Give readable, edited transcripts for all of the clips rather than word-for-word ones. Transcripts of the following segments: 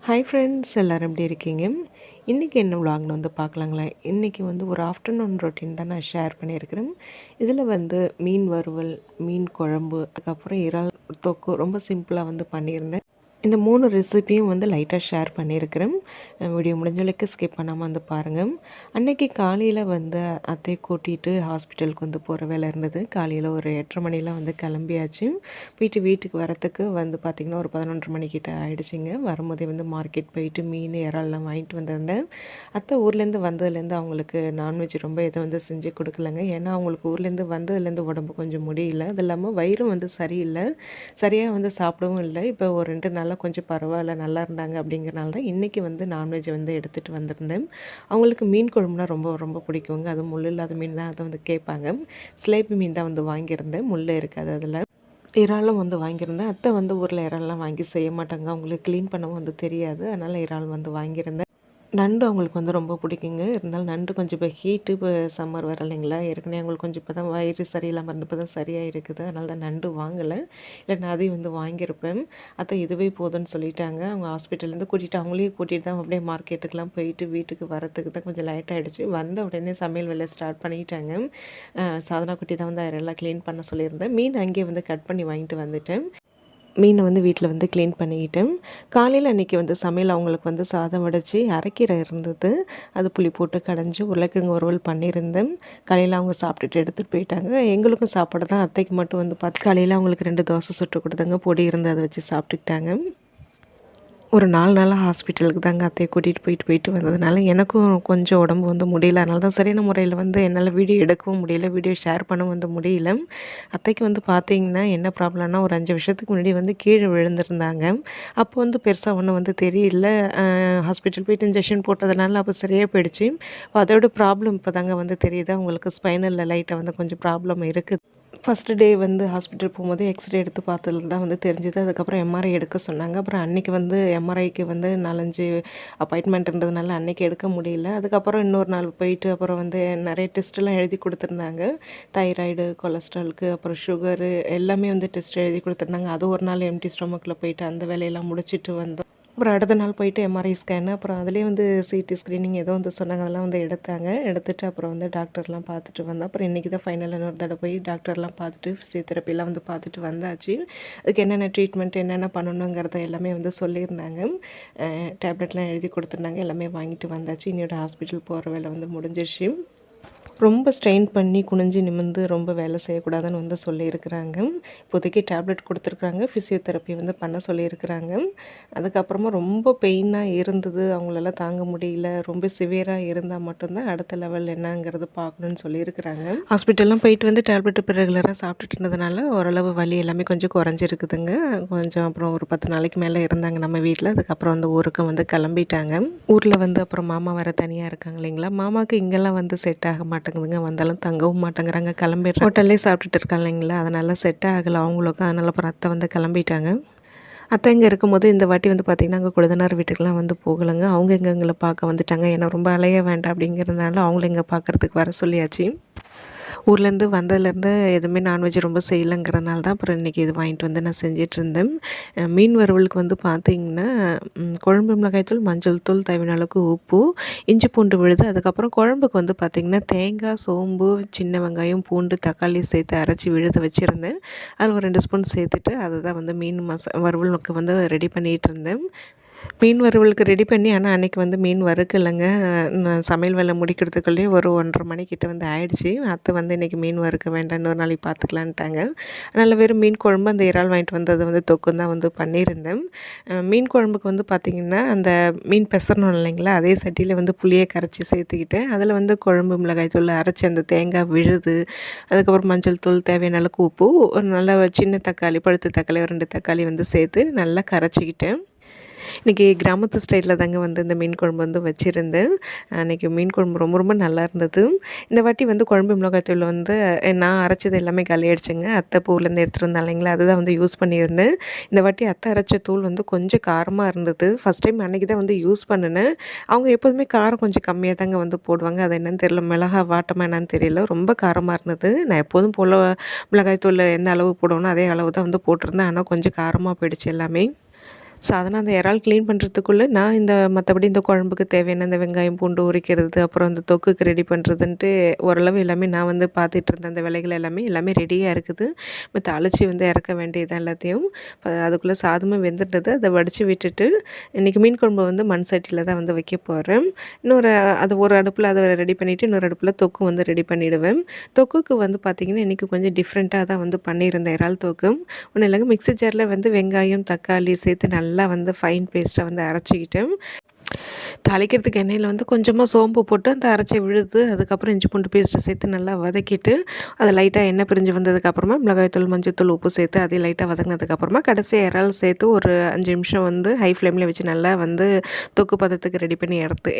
Hi friends, எல்லோரும் எப்படி இருக்கீங்க? இன்றைக்கி என்ன விலாக்னு வந்து பார்க்கலாங்களா? இன்றைக்கி வந்து ஒரு ஆஃப்டர்நூன் ரொட்டீன் தான் நான் ஷேர் பண்ணியிருக்கிறேன். இதில் வந்து மீன் வறுவல், மீன் குழம்பு, அதுக்கப்புறம் இறால் தொக்கு ரொம்ப சிம்பிளாக வந்து பண்ணியிருந்தேன். இந்த 3 ரெசிப்பியும் வந்து லைட்டாக ஷேர் பண்ணியிருக்கிறேன். வீடியோ முடிஞ்ச அளவுக்கு ஸ்கிப் பண்ணாமல் வந்து பாருங்கள். அன்றைக்கி காலையில் வந்து அத்தையை கூட்டிகிட்டு ஹாஸ்பிட்டலுக்கு வந்து போகிற வேலை இருந்தது. காலையில் ஒரு 8:30 மணிலாம் வந்து கிளம்பியாச்சு. போயிட்டு வீட்டுக்கு வரத்துக்கு வந்து பார்த்திங்கன்னா ஒரு 11:30 மணிக்கிட்ட ஆகிடுச்சிங்க. வரும்போதே வந்து மார்க்கெட் போயிட்டு மீன் இறால்லாம் வாங்கிட்டு வந்திருந்தேன். அத்தை ஊர்லேருந்து வந்ததுலேருந்து அவங்களுக்கு நான்வெஜ் ரொம்ப எதுவும் வந்து செஞ்சு கொடுக்கலங்க. ஏன்னா அவங்களுக்கு ஊர்லேருந்து வந்ததுலேருந்து உடம்பு கொஞ்சம் முடியல. அது இல்லாமல் வயிறும் வந்து சரியில்லை, சரியாக வந்து சாப்பிடவும் இல்லை. இப்போ ஒரு 2 நாளாக கொஞ்சம் பரவாயில்ல, நல்லா இருந்தாங்க. அப்படிங்கிறனால தான் இன்றைக்கி வந்து நான்வெஜ் வந்து எடுத்துகிட்டு வந்திருந்தேன். அவங்களுக்கு மீன் குழம்புனா ரொம்ப ரொம்ப பிடிக்குங்க. அதுவும் முள் இல்லாத மீன் தான் அதை வந்து கேட்பாங்க. சிலேபி மீன் தான் வந்து வாங்கியிருந்தேன், முள் இருக்காது அதில். இறாலும் வந்து வாங்கியிருந்தேன். அத்தை வந்து ஊரில் இறால்லாம் வாங்கி செய்ய மாட்டாங்க, அவங்களுக்கு க்ளீன் பண்ணவும் வந்து தெரியாது. அதனால் இறால் வந்து வாங்கியிருந்தேன். நண்டு அவங்களுக்கு வந்து ரொம்ப பிடிக்குங்க. இருந்தாலும் நண்டு கொஞ்சம் இப்போ ஹீட்டு, இப்போ சம்மர் வர இல்லைங்களா, ஏற்கனவே அவங்களுக்கு கொஞ்சம் இப்போ தான் வயிறு சரியில்லாமல் இருந்து இப்போ தான் சரியாக இருக்குது. அதனால தான் நண்டு வாங்கலை, இல்லைன்னா அதையும் வந்து வாங்கியிருப்பேன். அத்தை இதுவே போதும்னு சொல்லிட்டாங்க. அவங்க ஹாஸ்பிட்டல்லேருந்து கூட்டிகிட்டு அவங்களையும் கூட்டிகிட்டு தான் அப்படியே மார்க்கெட்டுக்கெலாம் போயிட்டு வீட்டுக்கு வரத்துக்கு தான் கொஞ்சம் லேட் ஆகிடுச்சு. வந்த உடனே சமையல் வேலை ஸ்டார்ட் பண்ணிட்டாங்க. சாதனா குட்டி தான் வந்து அதெல்லாம் க்ளீன் பண்ண சொல்லியிருந்தேன். மீன் அங்கேயே வந்து கட் பண்ணி வாங்கிட்டு வந்துட்டேன். மீனை வந்து வீட்டில் வந்து க்ளீன் பண்ணிக்கிட்டேன். காலையில் அன்றைக்கி வந்து சமையல் அவங்களுக்கு வந்து சாதம் வடித்து அரைக்கீரை இருந்தது, அது புளி போட்டு கடைஞ்சி உருளைக்கிழங்கு வறுவல் பண்ணியிருந்தேன். காலையில் அவங்க சாப்பிட்டுட்டு எடுத்துகிட்டு போயிட்டாங்க. எங்களுக்கும் சாப்பாடு தான். அத்தைக்கு மட்டும் வந்து பார்த்து காலையில் அவங்களுக்கு 2 தோசை சுட்டு கொடுத்தாங்க. பொடி இருந்து அதை வச்சு சாப்பிட்டுக்கிட்டாங்க. ஒரு 4 நாளாக ஹாஸ்பிட்டலுக்கு தாங்க அத்தையை கூட்டிகிட்டு போயிட்டு வந்ததுனால எனக்கும் கொஞ்சம் உடம்பு வந்து முடியல. அதனால தான் சரியான முறையில் வந்து என்னால் வீடியோ எடுக்கவும் முடியல, வீடியோ ஷேர் பண்ணவும் வந்து முடியல. அத்தைக்கு வந்து பார்த்திங்கன்னா என்ன ப்ராப்ளம்னா, ஒரு 5 வருஷத்துக்கு முன்னாடி வந்து கீழே விழுந்திருந்தாங்க. அப்போ வந்து பெருசாக ஒன்றும் வந்து தெரியல. ஹாஸ்பிட்டல் போயிட்டு இன்ஜெக்ஷன் போட்டதுனால அப்போ சரியாக போயிடுச்சு. அதோட ப்ராப்ளம் இப்போ தாங்க வந்து தெரியுது. அவங்களுக்கு ஸ்பைனலில் லைட்டாக வந்து கொஞ்சம் ப்ராப்ளம் இருக்குது. ஃபஸ்ட்டு டே வந்து ஹாஸ்பிட்டல் போகும்போது எக்ஸ்ரே எடுத்து பார்த்ததுல தான் வந்து தெரிஞ்சுது. அதுக்கப்புறம் எம்ஆர்ஐ எடுக்க சொன்னாங்க. அப்புறம் அன்றைக்கி வந்து எம்ஆர்ஐக்கு வந்து 4, 5 அப்பாயின்மெண்ட் இருந்ததுனால அன்றைக்கி எடுக்க முடியல. அதுக்கப்புறம் இன்னொரு நாள் போயிட்டு அப்புறம் வந்து நிறைய டெஸ்ட்டெல்லாம் எழுதி கொடுத்துருந்தாங்க. தைராய்டு, கொலஸ்ட்ராலுக்கு, அப்புறம் சுகரு எல்லாமே வந்து டெஸ்ட் எழுதி கொடுத்துருந்தாங்க. அது ஒரு நாள் எம்டி ஸ்டொமக்கில் போயிட்டு அந்த வேலையெல்லாம் முடிச்சுட்டு வந்தோம். அப்புறம் அடுத்த நாள் போயிட்டு எம்ஆர்ஐ ஸ்கேனு, அப்புறம் அதுலேயே வந்து சிடி ஸ்க்ரீனிங் ஏதோ வந்து சொன்னாங்க. அதெல்லாம் வந்து எடுத்துட்டு அப்புறம் வந்து டாக்டர்லாம் பார்த்துட்டு வந்தோம். அப்புறம் இன்றைக்கி தான் ஃபைனலாக இன்னொரு தடவை போய் டாக்டர்லாம் பார்த்துட்டு ஃபிசியோதெரப்பிலாம் வந்து பார்த்துட்டு வந்தாச்சு. அதுக்கு என்னென்ன ட்ரீட்மெண்ட் என்னென்ன பண்ணணுங்கிறத எல்லாமே வந்து சொல்லியிருந்தாங்க. டேப்லெட்லாம் எழுதி கொடுத்துருந்தாங்க. எல்லாமே வாங்கிட்டு வந்தாச்சு. இன்னையோட ஹாஸ்பிட்டல் போகிற வேலை வந்து முடிஞ்சிருச்சு. ரொம்ப ஸ்ட்ரெயின் பண்ணி குனிஞ்சு நிமிர்ந்து ரொம்ப வேலை செய்யக்கூடாதுன்னு வந்து சொல்லியிருக்கிறாங்க. இப்போதைக்கு டேப்லெட் கொடுத்துருக்குறாங்க, ஃபிசியோதெரப்பி வந்து பண்ண சொல்லியிருக்கிறாங்க. அதுக்கப்புறமா ரொம்ப பெயினாக இருந்தது, அவங்களால தாங்க முடியல, ரொம்ப சிவியராக இருந்தால் மட்டும்தான் அடுத்த லெவல் என்னங்கிறது பார்க்கணுன்னு சொல்லியிருக்கிறாங்க. ஹாஸ்பிட்டல்லாம் போயிட்டு வந்து டேப்லெட் இப்போ ரெகுலராக சாப்பிட்டுட்டு இருந்ததுனால ஓரளவு வலி எல்லாமே கொஞ்சம் குறைஞ்சிருக்குதுங்க. கொஞ்சம் அப்புறம் ஒரு 10 நாளைக்கு மேலே இருந்தாங்க நம்ம வீட்டில். அதுக்கப்புறம் வந்து ஊருக்கு வந்து கிளம்பிட்டாங்க. ஊரில் வந்து அப்புறம் மாமா வேறு தனியாக இருக்காங்க இல்லைங்களா, மாமாவுக்கு இங்கெல்லாம் வந்து செட் ஆக மாட்டேங்குதுங்க. வந்தாலும் தங்கவும் மாட்டேங்கிறாங்க, கிளம்பிடுறாங்க. ஹோட்டல்லே சாப்பிட்டுட்டு இருக்காங்க இல்லைங்களா, அதனால் செட் ஆகலை அவங்களுக்கும். அதனால் அப்புறம் அத்தை வந்து கிளம்பிட்டாங்க. அத்தை இங்கே இருக்கும்போது இந்த வாட்டி வந்து பார்த்திங்கன்னா அங்கே கொழுந்தனார் வீட்டுக்கெலாம் வந்து போகலைங்க. அவங்க எங்களை பார்க்க வந்துட்டாங்க. ஏன்னா ரொம்ப அலைய வேண்டாம் அப்படிங்கிறதுனால அவங்கள இங்கே பார்க்குறதுக்கு வர சொல்லியாச்சு. ஊர்லேருந்து வந்ததுலேருந்து எதுவுமே நான்வெஜ் ரொம்ப செய்யலைங்கிறனால தான் அப்புறம் இன்றைக்கி இது வாங்கிட்டு வந்து நான் செஞ்சிட்ருந்தேன். மீன் வறுவலுக்கு வந்து பார்த்திங்கன்னா குழம்பு மிளகாய்த்தூள், மஞ்சள் தூள், தேவையான அளவுக்கு உப்பு, இஞ்சி பூண்டு விழுது. அதுக்கப்புறம் குழம்புக்கு வந்து பார்த்திங்கன்னா தேங்காய், சோம்பு, சின்ன வெங்காயம், பூண்டு, தக்காளி சேர்த்து அரைச்சி விழுத வச்சுருந்தேன். அதில் ஒரு 2 ஸ்பூன் சேர்த்துட்டு அதை தான் வந்து மீன் வறுவலுக்கு வந்து ரெடி பண்ணிகிட்டு இருந்தேன். மீன் வறுவலுக்கு ரெடி பண்ணி, ஆனால் அன்றைக்கி வந்து மீன் வறுக்கலைங்க. நான் சமையல் வேலை முடிக்கிறதுக்குள்ளேயே ஒரு 1:30 மணிக்கிட்ட வந்து ஆயிடுச்சு. அத்தை வந்து இன்றைக்கி மீன் வறுக்க வேண்டாம், இன்னொரு நாளைக்கு பார்த்துக்கலான்ட்டாங்க. அதனால் வெறும் மீன் குழம்பு, அந்த இறால் வாங்கிட்டு வந்தது வந்து தொக்கும் தான் வந்து பண்ணியிருந்தேன். மீன் குழம்புக்கு வந்து பார்த்திங்கன்னா அந்த மீன் பெசரணும் இல்லைங்களா, அதே சட்டியில் வந்து புளியை கரைச்சி சேர்த்துக்கிட்டேன். அதில் வந்து குழம்பு மிளகாய் தூள் அரைச்சி அந்த தேங்காய் விழுது, அதுக்கப்புறம் மஞ்சள் தூள், தேவையான அளவுக்கு உப்பு, ஒரு நல்ல சின்ன தக்காளி, பழுத்த தக்காளி ஒரு 2 தக்காளி வந்து சேர்த்து நல்லா கரைச்சிக்கிட்டேன். இன்றைக்கி கிராமத்து ஸ்டைலில் தாங்க வந்து இந்த மீன் குழம்பு வந்து வச்சுருந்தேன். அன்றைக்கி மீன் குழம்பு ரொம்ப ரொம்ப நல்லா இருந்தது. இந்த வாட்டி வந்து குழம்பு மிளகாய்த்தூள் வந்து நான் அரைச்சது எல்லாமே காலியாகிடுச்சுங்க. அத்தை ஊர்லேருந்து எடுத்துகிட்டு வந்தாங்க இல்லைங்களா, அதுதான் வந்து யூஸ் பண்ணியிருந்தேன். இந்த வாட்டி அத்தை அரைச்ச தூள் வந்து கொஞ்சம் காரமாக இருந்தது. ஃபஸ்ட் டைம் அன்றைக்கி தான் வந்து யூஸ் பண்ணினேன். அவங்க எப்போதுமே காரம் கொஞ்சம் கம்மியாக தாங்க வந்து போடுவாங்க. அது என்னன்னு தெரியல, மிளகா வாட்டமாக என்னன்னு தெரியல, ரொம்ப காரமாக இருந்தது. நான் எப்போதும் போல் மிளகாய்த்தூள் எந்த அளவு போடணும் அதே அளவு தான் வந்து போட்டிருந்தேன். ஆனால் கொஞ்சம் காரமாக போயிடுச்சு எல்லாமே. சாதாரண அந்த இறால் க்ளீன் பண்ணுறதுக்குள்ளே நான் மற்றபடி இந்த குழம்புக்கு தேவையான இந்த வெங்காயம் பூண்டு உரிக்கிறது, அப்புறம் அந்த தொக்குக்கு ரெடி பண்ணுறதுன்ட்டு ஓரளவு எல்லாமே நான் வந்து பார்த்துட்டு இருந்தேன். அந்த வேலைகள் எல்லாமே ரெடியாக இருக்குது. இப்போ தாளித்து வந்து இறக்க வேண்டியது எல்லாத்தையும். அதுக்குள்ளே சாதமும் வெந்துருந்தது. அதை வடித்து விட்டுட்டு இன்றைக்கி மீன் குழம்பு வந்து மண் சட்டியில் தான் வந்து வைக்க போகிறேன். அது ஒரு அடுப்பில் அதை ரெடி பண்ணிவிட்டு இன்னொரு அடுப்பில் தொக்கு வந்து ரெடி பண்ணிவிடுவேன். தொக்குக்கு வந்து பார்த்திங்கன்னா இன்றைக்கி கொஞ்சம் டிஃப்ரெண்ட்டாக தான் வந்து பண்ணியிருந்தேன் இறால் தொக்கு. ஒன்றும் இல்லைங்க, மிக்ஸி ஜாரில் வந்து வெங்காயம் தக்காளி சேர்த்து நல்லா வந்து ஃபைன் பேஸ்ட்டாக வந்து அரைச்சிக்கிட்டேன். தாளிக்கிறதுக்கு எண்ணெயில் வந்து கொஞ்சமாக சோம்பு போட்டு அந்த அரைச்சி விழுது, அதுக்கப்புறம் இஞ்சி பூண்டு பேஸ்ட்டு சேர்த்து நல்லா வதக்கிட்டு அதை லைட்டாக எண்ணெய் பிரிஞ்சு வந்ததுக்கப்புறமா மிளகாய்த்தூள் மஞ்சத்தூள் உப்பு சேர்த்து அதையும் லைட்டாக வதங்கினதுக்கப்புறமா கடைசியாக இறால் சேர்த்து ஒரு 5 நிமிஷம் வந்து ஹை ஃப்ளேமில் வச்சு நல்லா வந்து தொக்கு பதத்துக்கு ரெடி பண்ணி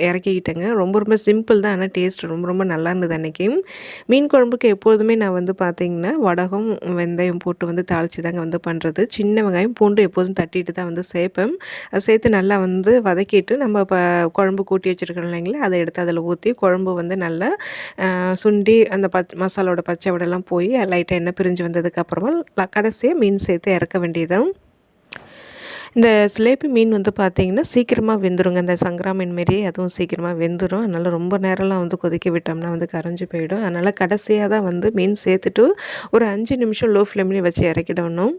இறக்கிக்கிட்டேங்க. ரொம்ப சிம்பிள் தான், ஆனால் டேஸ்ட் ரொம்ப நல்லா இருந்தது அன்றைக்கி. மீன் குழம்புக்கு எப்பொழுதுமே நான் வந்து பார்த்திங்கன்னா வடகம் வெந்தயம் போட்டு வந்து தாளித்து தாங்க வந்து பண்ணுறது. சின்ன வெங்காயம் பூண்டு எப்போதும் தட்டிட்டு தான் வந்து சேர்ப்பேன். அதை சேர்த்து நல்லா வந்து வதக்கிட்டு நம்ம இப்போ குழம்பு கூட்டி வச்சுருக்கோம் இல்லைங்களா, அதை எடுத்து அதில் ஊற்றி குழம்பு வந்து நல்லா சுண்டி அந்த மசாலோட பச்சை வடைலாம் போய் லைட்டாக எண்ணெய் பிரிஞ்சு வந்ததுக்கப்புறமா கடைசியாக மீன் சேர்த்து இறக்க வேண்டியதுதான். இந்த சிலேபி மீன் வந்து பார்த்திங்கன்னா சீக்கிரமாக வெந்துருங்க. இந்த சங்கரா மீன் மாரியே அதுவும் சீக்கிரமாக வெந்துடும். அதனால் ரொம்ப நேரம்லாம் வந்து கொதிக்க விட்டோம்னா வந்து கரைஞ்சி போயிடும். அதனால் கடைசியாக தான் வந்து மீன் சேர்த்துட்டு ஒரு 5 நிமிஷம் லோ ஃப்ளேம்லேயே வச்சு இறக்கிடணும்.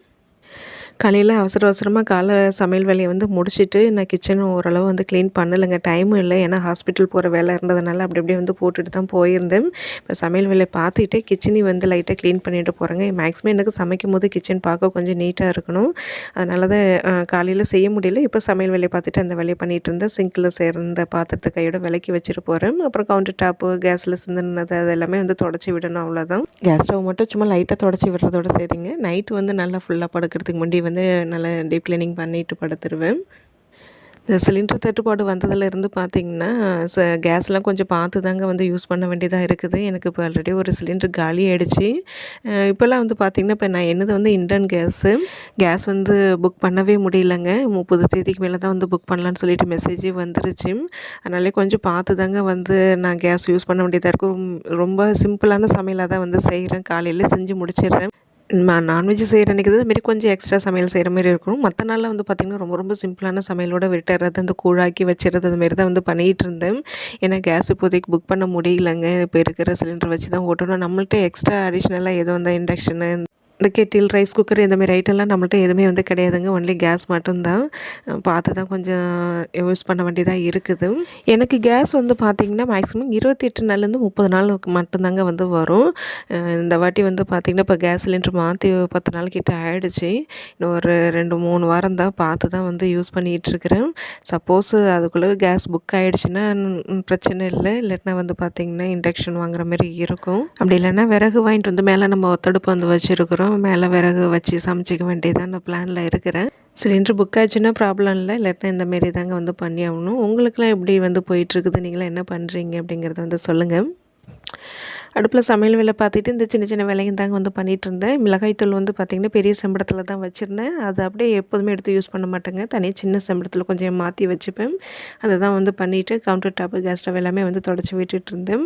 காலையில் அவசரமாக சமையல் வேலையை வந்து முடிச்சுட்டு நான் கிச்சனை ஓரளவு வந்து க்ளீன் பண்ணலைங்க. டைமும் இல்லை, ஏன்னா ஹாஸ்பிட்டல் போகிற வேலை இருந்ததுனால அப்படி அப்படியே வந்து போட்டுட்டு தான் போயிருந்தேன். இப்போ சமையல் வேலையை பார்த்துக்கிட்டே கிச்சனையும் வந்து லைட்டாக க்ளீன் பண்ணிட்டு போகிறேங்க. மேக்ஸிமம் எனக்கு சமைக்கும் போது கிச்சன் பார்க்க கொஞ்சம் நீட்டாக இருக்கணும். அதனால தான் காலையில் செய்ய முடியல. இப்போ சமையல் வேலையை பார்த்துட்டு அந்த வேலையை பண்ணிகிட்டு இருந்தேன். சிங்கில் சேர்ந்த பாத்திரத்தை கையோட விலக்கி வச்சுட்டு போகிறேன். அப்புறம் கவுண்டர் டாப்பு கேஸில் சிந்தினது அது எல்லாமே வந்து தொடச்சி விடணும், அவ்வளோதான். கேஸ் ஸ்டவ் மட்டும் சும்மா லைட்டாக தொடச்சி விடுறதோட சரிங்க. நைட்டு வந்து நல்லா ஃபுல்லாக படுக்கிறதுக்கு முன்னாடி வந்து நல்லா டீப் கிளீனிங் பண்ணிவிட்டு படுத்துருவேன். இந்த சிலிண்டர் தட்டுப்பாடு வந்ததுலேருந்து பார்த்திங்கன்னா கேஸ்லாம் கொஞ்சம் பார்த்து தாங்க வந்து யூஸ் பண்ண வேண்டியதாக இருக்குது. எனக்கு இப்போ ஆல்ரெடி ஒரு சிலிண்டர் காலி ஆகிடுச்சு. இப்போல்லாம் வந்து பார்த்திங்கன்னா இப்போ நான் என்னது வந்து இண்டேன் கேஸ் வந்து புக் பண்ணவே முடியலங்க. 30 தேதிக்கு மேலே தான் வந்து புக் பண்ணலான்னு சொல்லிட்டு மெசேஜே வந்துருச்சு. அதனாலே கொஞ்சம் பார்த்து தாங்க வந்து நான் கேஸ் யூஸ் பண்ண வேண்டியதாக இருக்கும். ரொம்ப சிம்பிளான சமையலாக தான் வந்து செய்கிறேன். காலையில் செஞ்சு முடிச்சிடுறேன். நான்வெஜ் செய்கிற அன்றைக்கி தான் இதுமாரி கொஞ்சம் எக்ஸ்ட்ரா சமையல் செய்கிற மாரி இருக்கும். மற்ற நாளில் வந்து பார்த்திங்கன்னா ரொம்ப சிம்பிளான சமையலோடு விட்டுறது, அந்த கூழாக்கி வச்சுறது, அதுமாரி தான் வந்து பண்ணிகிட்டு இருந்தேன். ஏன்னா கேஸ் இப்போதைக்கு புக் பண்ண முடியலங்க. இப்போ இருக்கிற சிலிண்டர் வச்சு தான் ஓட்டணும். நம்மள்ட்ட எக்ஸ்ட்ரா அடிஷ்னலாக எதுவும் வந்து இண்டக்ஷனு, இந்த கெட்டில் ரைஸ் குக்கர் இந்தமாரி ஐட்டம்லாம் நம்மள்ட்ட எதுவுமே வந்து கிடையாதுங்க. ஒன்லி கேஸ் மட்டும்தான். பார்த்து தான் கொஞ்சம் யூஸ் பண்ண வேண்டியதாக இருக்குது. எனக்கு கேஸ் வந்து பார்த்திங்கன்னா மேக்ஸிமம் 28 நாள்லேருந்து 30 நாளுக்கு மட்டும்தாங்க வந்து வரும். இந்த வாட்டி வந்து பார்த்திங்கன்னா இப்போ கேஸ் சிலிண்டர் மாற்றி 10 நாள் கிட்ட ஆகிடுச்சு. இன்னும் ஒரு 2-3 வாரம் தான் பார்த்து தான் வந்து யூஸ் பண்ணிகிட்ருக்கிறேன். சப்போஸ் அதுக்குள்ளே கேஸ் புக் ஆகிடுச்சுன்னா பிரச்சனை இல்லை. இல்லாட்டினா வந்து பார்த்திங்கன்னா இண்டக்ஷன் வாங்குற மாதிரி இருக்கும். அப்படி இல்லைன்னா விறகு வாங்கிட்டு வந்து மேலே நம்ம ஒத்தடுப்பு வந்து வச்சுருக்குறோம். மேலே விறகு வச்சு சமைச்சிக்க வேண்டியதான் நான் பிளானில் இருக்கிறேன். சிலிண்டர் புக் ஆச்சுன்னா ப்ராப்ளம் இல்லை, இல்லாட்டினா இந்தமாரி தாங்க வந்து பண்ணி ஆகணும். உங்களுக்குலாம் எப்படி வந்து போயிட்டுருக்குது, நீங்களாம் என்ன பண்ணுறீங்க அப்படிங்கிறத வந்து சொல்லுங்கள். அடுப்பில் சமையல் வேலை பார்த்துட்டு இந்த சின்ன வேலையும் தாங்க வந்து பண்ணிகிட்டு இருந்தேன். மிளகாய்த்தூள் வந்து பார்த்திங்கன்னா பெரிய செம்படத்தில் தான் வச்சுருந்தேன். அது அப்படியே எப்போதுமே எடுத்து யூஸ் பண்ண மாட்டேங்க. தனியாக சின்ன செம்படத்தில் கொஞ்சம் மாற்றி வச்சுப்பேன். அதை தான் வந்து பண்ணிவிட்டு கவுண்டர் டாப்பு கேஸ் ஸ்டவ் எல்லாமே வந்து தொடச்சி விட்டுட்டு இருந்தேன்.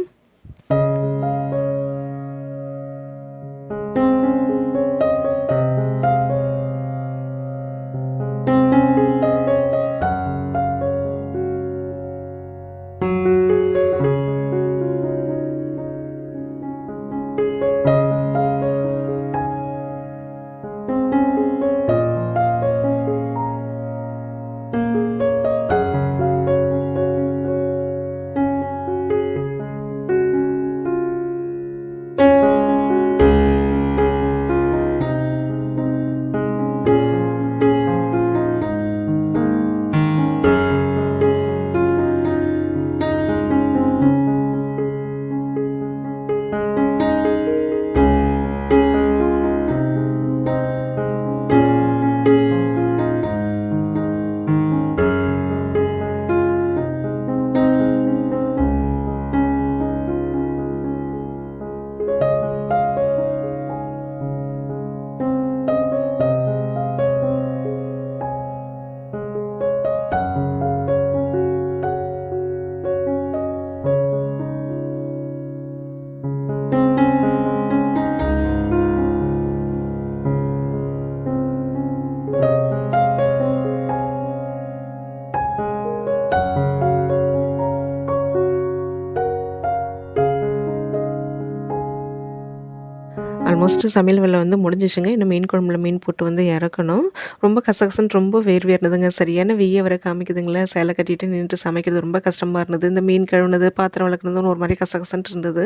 ஆல்மோஸ்ட் சமையல் வேலை வந்து முடிஞ்சிச்சுங்க. இன்னும் மீன் குழம்புல மீன் போட்டு வந்து இறக்கணும். ரொம்ப கசகசன்னு ரொம்ப வேர்வேர்னதுங்க. சரியான வெய்ய வர காமிக்குதுங்களா, சேலை கட்டிட்டு நின்னுட்டு சமைக்கிறது ரொம்ப கஷ்டமா இருந்தது. இந்த மீன் கழுவுனது, பாத்திரம் விளக்குனதுன்னு ஒரு மாரி கசகசன்ட்டு இருந்தது.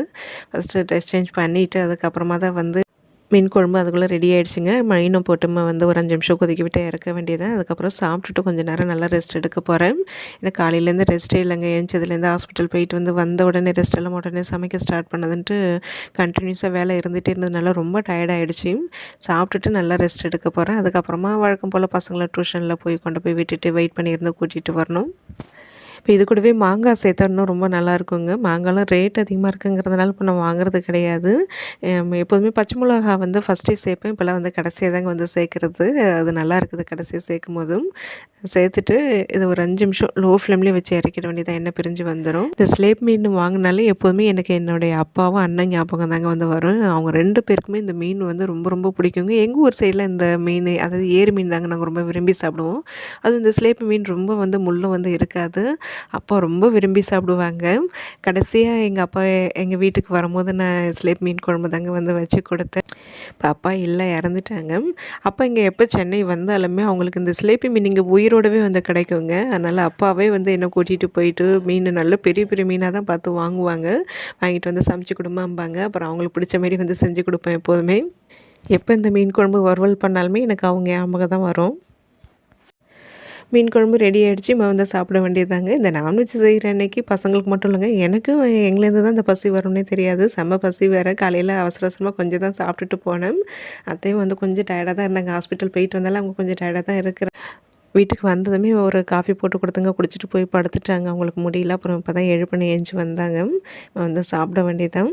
ஃபஸ்ட்டு ட்ரெஸ் சேஞ்ச் பண்ணிவிட்டு அதுக்கப்புறமா தான் வந்து மீன் குழம்பு அதுக்குள்ளே ரெடி ஆகிடுச்சிங்க. மீனும் போட்டு வந்து ஒரு 5 நிமிஷம் கொதிக்க விட்டு இறக்க வேண்டியதான். அதுக்கப்புறம் சாப்பிட்டுட்டு கொஞ்சம் நேரம் நல்லா ரெஸ்ட் எடுக்க போகிறேன். ஏன்னா காலையிலேருந்து ரெஸ்ட்டே இல்லைங்க. எழுந்ததுலேருந்து ஹாஸ்பிட்டல் போயிட்டு வந்த உடனே ரெஸ்ட் எல்லாம் உடனே சமைக்க ஸ்டார்ட் பண்ணதுன்ட்டு கண்டினியூஸாக வேலை இருந்துகிட்டே இருந்ததுனால ரொம்ப டயர்ட் ஆகிடுச்சி. சாப்பிட்டுட்டு நல்லா ரெஸ்ட் எடுக்க போகிறேன். அதுக்கப்புறமா வழக்கம் போல் பசங்களை டியூஷனில் போய் கொண்டு போய் விட்டுட்டு வெயிட் பண்ணியிருந்து கூட்டிகிட்டு வரணும். இப்போ இது கூடவே மாங்காய் சேர்த்தா இன்னும் ரொம்ப நல்லாயிருக்குங்க. மாங்காய்லாம் ரேட் அதிகமாக இருக்குங்கிறதுனால இப்போ நான் வாங்குறது கிடையாது. எப்போதுமே பச்சை மிளகா வந்து ஃபஸ்ட்டே சேர்ப்பேன். இப்போலாம் வந்து கடைசியாக தாங்க வந்து சேர்க்குறது. அது நல்லா இருக்குது கடைசியாக சேர்க்கும்போதும். சேர்த்துட்டு இதை ஒரு 5 நிமிஷம் லோ ஃப்ளேம்லேயே வச்சு இறக்கிட வேண்டியதான், எண்ணெய் பிரிஞ்சு வந்துடும். இந்த ஸ்லேப் மீன் வாங்கினாலே எப்போதுமே எனக்கு என்னுடைய அப்பாவும் அண்ணன் ஞாபகம் தாங்க வந்து வரும். அவங்க 2 பேருக்குமே இந்த மீன் வந்து ரொம்ப ரொம்ப பிடிக்குங்க. எங்கள் ஊர் சைடில் இந்த மீன், அதாவது ஏரி மீன் தாங்க நாங்கள் ரொம்ப விரும்பி சாப்பிடுவோம். அது இந்த ஸ்லேப் மீன் ரொம்ப வந்து முள்ளும் வந்து இருக்காது. அப்பா ரொம்ப விரும்பி சாப்பிடுவாங்க. கடைசியாக எங்கள் அப்பா எங்கள் வீட்டுக்கு வரும்போது நான் ஸ்லேப் மீன் குழம்பு தாங்க வந்து வச்சு கொடுத்தேன். இப்போ அப்பா இல்லை, இறந்துட்டாங்க. அப்பா இங்கே எப்போ சென்னை வந்தாலுமே அவங்களுக்கு இந்த ஸ்லேப்பி மீன் இங்கே உயிரோடவே வந்து கிடைக்குங்க. அதனால் அப்பாவே வந்து என்னை கூட்டிகிட்டு போயிட்டு மீன் நல்ல பெரிய பெரிய மீனாக தான் பார்த்து வாங்குவாங்க. வாங்கிட்டு வந்து சமைச்சு கொடுமாம்பாங்க. அப்புறம் அவங்களுக்கு பிடிச்ச மாரி வந்து செஞ்சு கொடுப்பேன் எப்போதுமே. எப்போ இந்த மீன் குழம்பு வறுவல் பண்ணாலுமே எனக்கு அவங்க ஞாபகம் தான் வரும். மீன் குழம்பு ரெடி ஆகிடுச்சு. வந்து சாப்பிட வேண்டியதாங்க. இந்த நான்வெஜ் செய்கிற அன்னைக்கு பசங்களுக்கு மட்டும் இல்லைங்க, எனக்கும் எங்கேருந்து தான் இந்த பசி வரும்னே தெரியாது. செம்ம பசி வேறு. காலையில் அவசர அவசரமாக கொஞ்சம் தான் சாப்பிட்டுட்டு போனேன். அத்தையும் வந்து கொஞ்சம் டயர்டாக தான் இருந்தாங்க. ஹாஸ்பிட்டல் போயிட்டு வந்தாலும் அவங்க கொஞ்சம் டயர்டாக தான் இருக்கிறேன். வீட்டுக்கு வந்ததுமே ஒரு காஃபி போட்டு கொடுத்துங்க, குடிச்சிட்டு போய் படுத்துட்டாங்க. அவங்களுக்கு முடியல. அப்புறம் இப்போ தான் 7 மணி ஏஞ்சி வந்தாங்க. வந்து சாப்பிட வேண்டியதான்.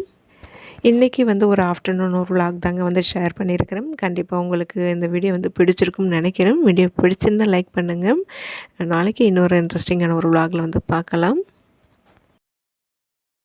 இன்றைக்கி வந்து ஒரு ஆஃப்டர்நூன் ஒரு விலாக் தாங்க வந்து ஷேர் பண்ணியிருக்கிறேன். கண்டிப்பாக உங்களுக்கு இந்த வீடியோ வந்து பிடிச்சிருக்கும்னு நினைக்கிறேன். வீடியோ பிடிச்சிருந்தால் லைக் பண்ணுங்கள். நாளைக்கு இன்னொரு இன்ட்ரெஸ்டிங்கான ஒரு விலாகில் வந்து பார்க்கலாம்.